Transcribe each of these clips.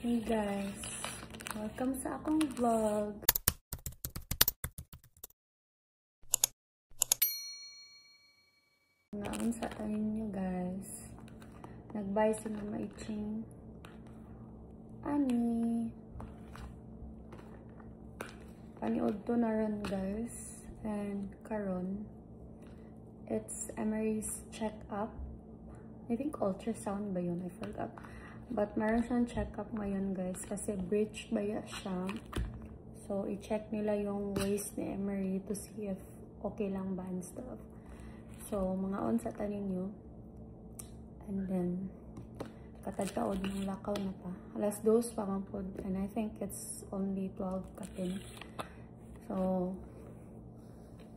Hey guys, welcome sa akong vlog. Ngayon sa tanin nyo guys, nag-buy sila maitsing ani paniod to na ron guys, and karon it's Emery's check-up. I think ultrasound ba yun? I forgot. But meron siyang check-up ngayon guys kasi breached ba siya. So, i-check nila yung waist ni Emery to see if okay lang ba and stuff. So, mga on sa tanin nyo. And then, katagtaod ng lakaw na pa. Alas 2 pa man po. And I think it's only 12 katin. So,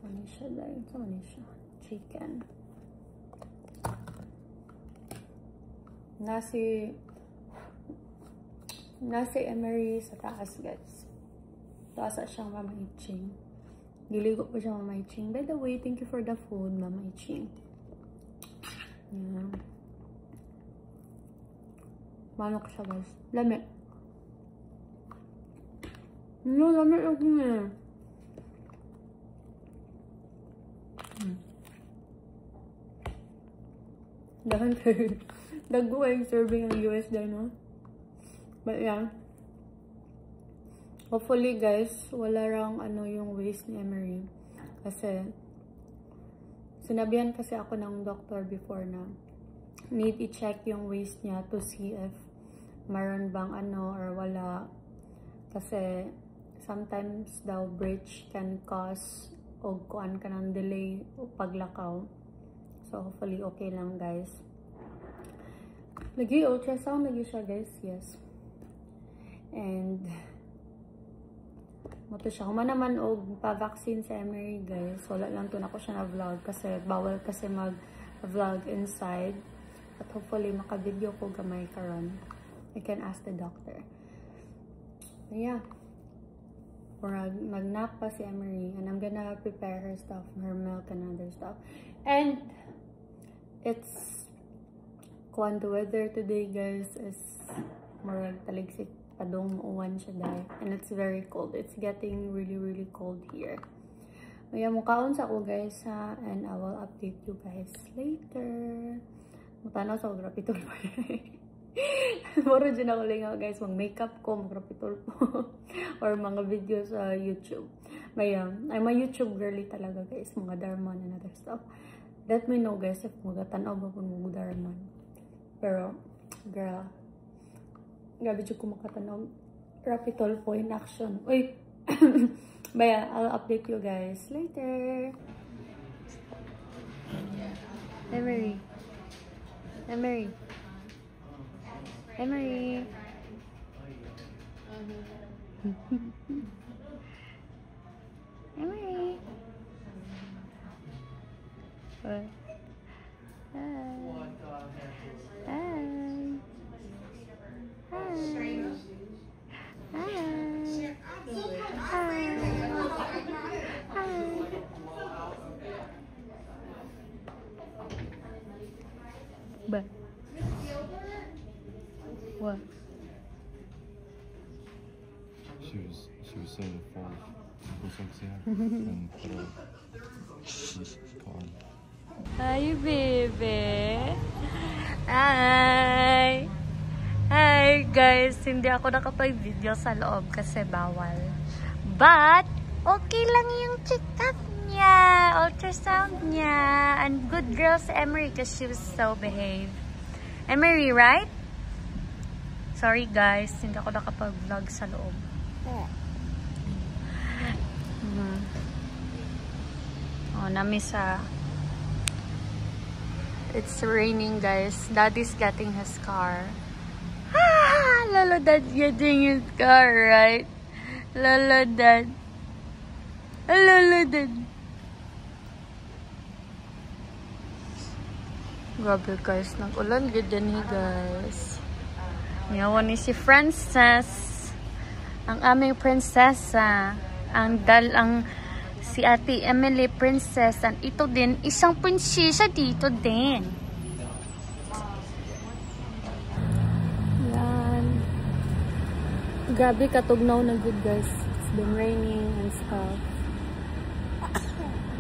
ano siya dahil? So, ano siya? Chicken. Nasi Emery sa taas guys. Taas siyang Mama Iching. Diligo po siya Mama Iching. By the way, thank you for the food Mama Iching. Yeah. Manok siya guys. Lami. No, lami ako niya. Dahan kayo. Dagway serving ang US dahil no? But yeah, hopefully guys, wala rang ano yung waist ni Emery. Kasi, sinabihan kasi ako ng doctor before na need i-check yung waist niya to see if mayroon bang ano or wala. Kasi, sometimes daw breach can cause o kuan ka ng delay o paglakaw. So, hopefully okay lang guys. Lagi ultrasound lagi siya guys, yes. And mato siya. Huma naman og pa-vaccine sa Emery guys. Wala lang to na ko siya na vlog kasi bawal kasi mag-vlog inside. But hopefully maka-video ko gamay karon. I can ask the doctor. But yeah. Mag-nap pa si Emery and I'm gonna prepare her stuff, her milk and other stuff. And it's the weather today guys is more taligsik padong uwan siya dahil. And it's very cold. It's getting really cold here. Kaya mukhaon sa ako guys ha. And I will update you guys later. Mutanaw sa grapitol pa. Moro dyan ako lingaw guys. Mag-makeup ko, mag-grapitol po. Or mga videos sa YouTube. Kaya, I'm a YouTube girly talaga guys. Mga Dharman and other stuff. Let me know guys if magatanaw ba po mga Dharman. Pero, girl, grabe dyan ko makatanaw. Rapitol po in action. Uy! Baya, I'll update you guys later. Emery. Emery. Emery. Emery. What? But what? She was saying the fall looks like and put her on. Hi, baby. Hi. Hi, guys. Hindi ako nakapag-video sa loob kasi bawal. But, okay lang yung check-up niya. Ultrasound niya. And good girl si Emery because she was so behaved. Emery, right? Sorry, guys. Hindi ako nakapag-vlog sa loob. Oh, namiss it's raining, guys. Daddy's getting his car. Lolo Dad getting his car, right? Lolo Dad. Lolo Dad. Grabe, guys. Nag-ulan good din guys. Ngayon ni si Princess. Ang aming prinsesa. Ang si Ate Emily Princess. And ito din, isang prinsesa dito din. Yan. Grabe katugnaw na good guys. It's been raining and stuff.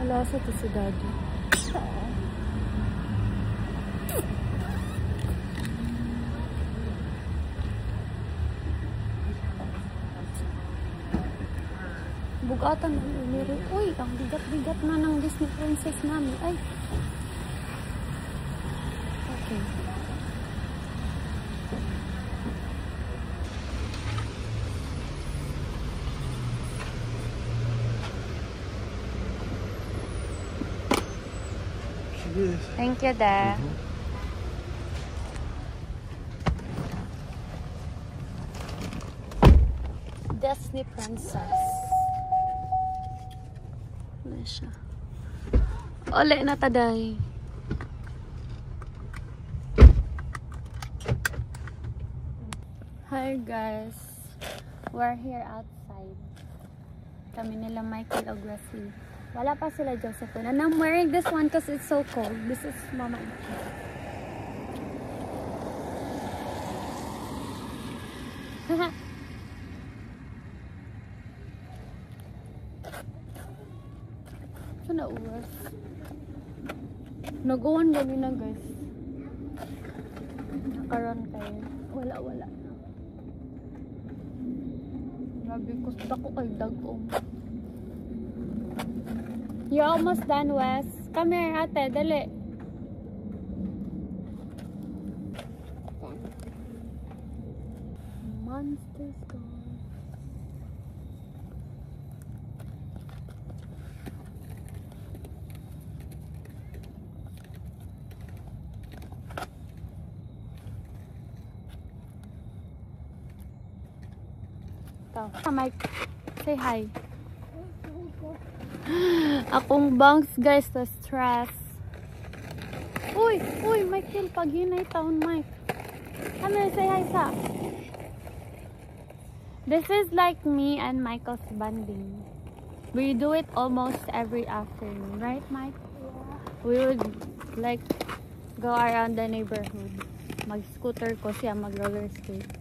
Wala sa to si Daddy. Bugatan ng uliri. Uy, ang bigat-bigat na ng Disney princess namin. Ay. Okay. Thank you, Dad. Disney princess. Ano siya? Ole na taday. Hi guys. We're here outside. Kami nila Michael O'Grassi. Wala pa sila Josephine. And I'm wearing this one because it's so cold. This is Mama Ichi. So nauwas. Nag-uwan kami na guys. Nakaroon kayo. Wala. Grabe, gusto ko kay Dagong. You're almost done, Wes. Come here, ate. Dali. Monsters gone. Ito. Mike, say hi. Akong bangs guys, the stress. Uy, Michael, pag hinay taon, Mike. Come here, say hi sa. This is like me and Michael's bonding. We do it almost every afternoon, right, Mike? Yeah. We would like go around the neighborhood. Mag-scooter ko siya, mag-roller skate.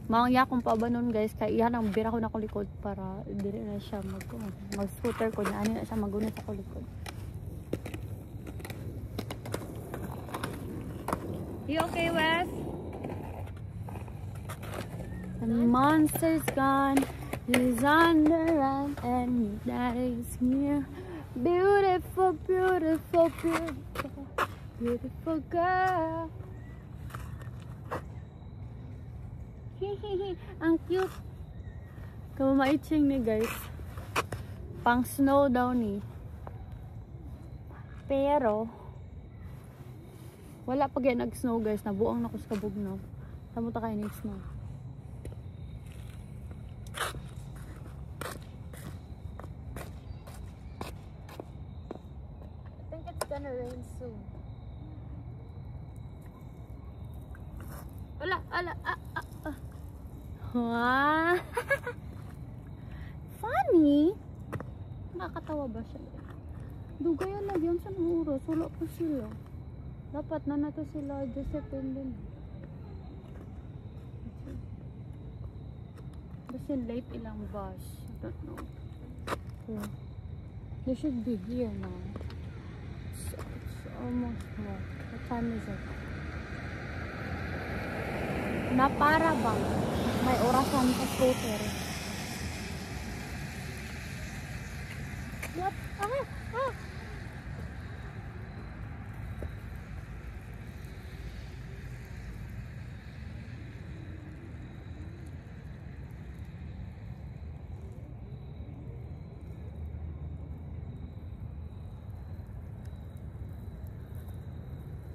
Mangya kung pa ba nun guys, kaya yan ang bira ko na kulikod para hindi na siya mag-scooter ko niya. Ano na siya mag-una sa kulikod. You okay, Wes? The monster's gone, he's on the run, and that is here. Beautiful, beautiful, beautiful, beautiful girl. Ang cute. Kamamaitsing ni guys. Pang snow daw ni. Pero wala pa gaya nag-snow guys. Nabuang na ko sa kabugnaw. Tamuta kayo ng snow. I think it's gonna rain soon. Wow! Funny! Nakakatawa ba siya? Dugayan lang yan sa oras. Wala pa sila. Dapat na nato sila Josephine din. Kasi late ilang bus. I don't know. Yeah. They should be here now. It's almost what? What time is it? Na para bang may orasan sa scooter. Yep.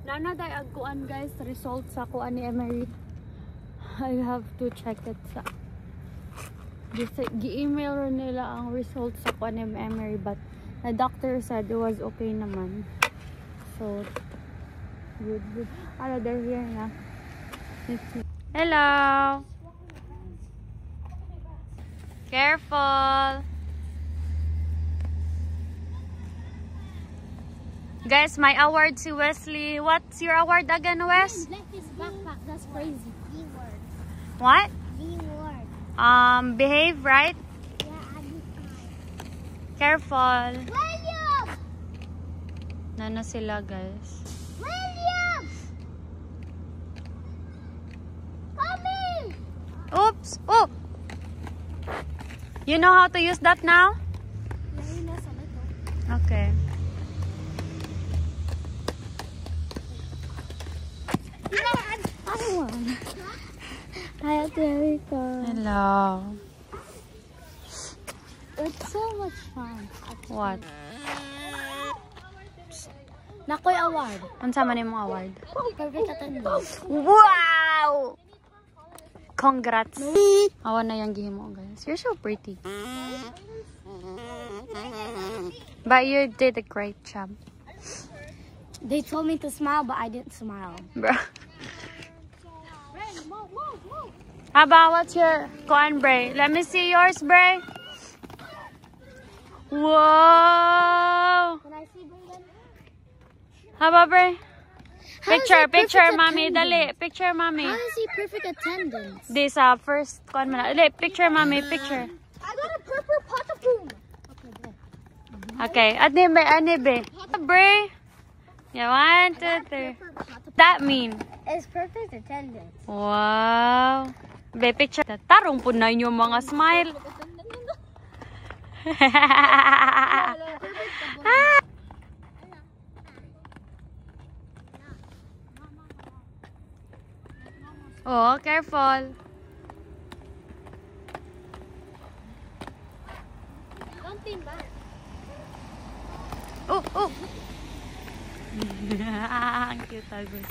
Nana day agkuan guys, results sa kuan ni Emery. I have to check it sa. Gi-email nila ang results sa kuan ni Emery, but the doctor said it was okay naman. So good. Ano, they're here na. Hello. Careful. Guys, my award to Wesley. What's your award again, Wes? Like his backpack. That's crazy. D-word. What? D-word. Behave, right? Yeah, I'll be fine. Careful. William! Nana sila, guys. William! Coming! Oops! Oh! You know how to use that now? Okay. I have to go. Hello. It's so much fun. What? Nakoy award. Unsa man imong award? Perfect attendance. Wow! Congrats. Awan na yung gihimo, guys. You're so pretty. But you did a great job. They told me to smile, but I didn't smile. Bro. How about what's your koan, Bray? Let me see yours, Bray. Whoa! Can I see Brayden? How about Bray? How is Picture, he perfect picture, mommy. attendance? Dali, picture, mommy. How is he perfect attendance? This first koan man. Dali, picture, mommy, picture. I got a purple potapoom. Okay, good. Okay, anibe. Bray. Yeah, 1, 2, 3. That mean? It's perfect attendance. Wow. Be, picture. Tarong po na yung mga smile. Oh, careful. Don't think back. Oh, oh. Ang cute, Albert.